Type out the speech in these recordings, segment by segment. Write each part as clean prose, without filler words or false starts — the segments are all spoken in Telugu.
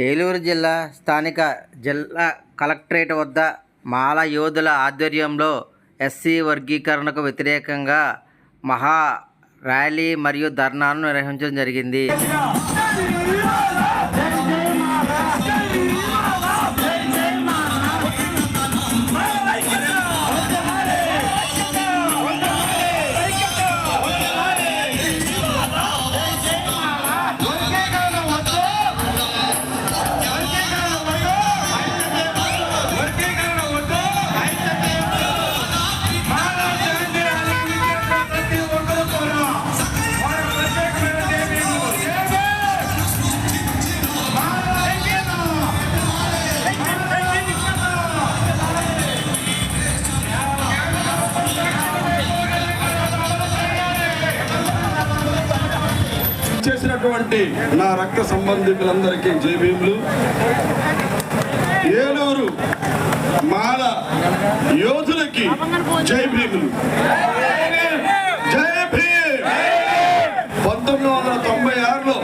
ఏలూరు జిల్లా స్థానిక జిల్లా కలెక్టరేట్ వద్ద మాల యోధుల ఆధ్వర్యంలో ఎస్సీ వర్గీకరణకు వ్యతిరేకంగా మహా ర్యాలీ మరియు ధర్నాను నిర్వహించడం జరిగింది. చేసినటువంటి నా రక్త సంబంధికులందరికీ జై భీములు. ఏలూరు మాల యోధులకి జై భీములు. జై భీమ్. 1996లో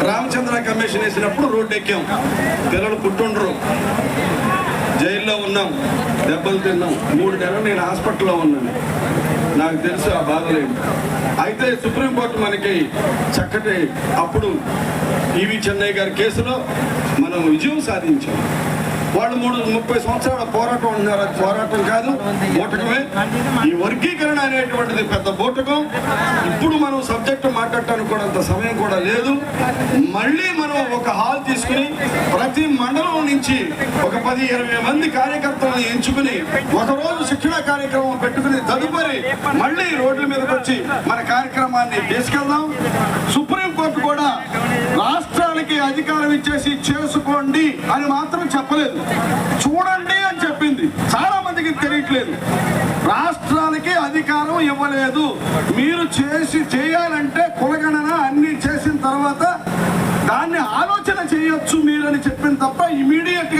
రామచంద్ర కమిషన్ వేసినప్పుడు రోడ్డు ఎక్కాం. పిల్లలు పుట్టుండ్రు, జైల్లో ఉన్నాం, దెబ్బలు తిన్నాం. 3 నెలలు నేను హాస్పిటల్లో ఉన్నాను. నాకు తెలుసు ఆ బాధలేదు. అయితే సుప్రీంకోర్టు మనకి చక్కటి అప్పుడు ఈవి చెన్నై గారి కేసులో మనం విజయం సాధించాం. వాళ్ళు 30 సంవత్సరాల పోరాటం ఉన్నారు. అది పోరాటం కాదు, బూటకమే. ఈ వర్గీకరణ అనేటువంటిది పెద్ద బూటకం. ఇప్పుడు మనం సబ్జెక్టు మాట్లాడటానికి కూడా అంత సమయం కూడా లేదు. మళ్ళీ మనం ఒక హాల్ తీసుకుని ప్రతి మండలం నుంచి ఒక 10-20 మంది కార్యకర్తలను ఎంచుకుని ఒకరోజు శిక్షణ కార్యక్రమం పెట్టుకుని తదుపరి మళ్ళీ రోడ్ల మీదకి వచ్చి మన కార్యక్రమాన్ని తీసుకెళ్దాం. సుప్రీంకోర్టు కూడా రాష్ట్రానికి అధికారం ఇచ్చేసి చేసుకోండి అని మాత్రం చెప్పలేదు, చూడండి అని చెప్పింది. చాలా మందికి తెలియట్లేదు. రాష్ట్రాలకి అధికారం ఇవ్వలేదు. మీరు చేయాలంటే కులగణన అన్ని చేసిన తర్వాత దాన్ని ఆలోచన చేయొచ్చు మీరని చెప్పింది తప్ప ఇమీడియట్ గా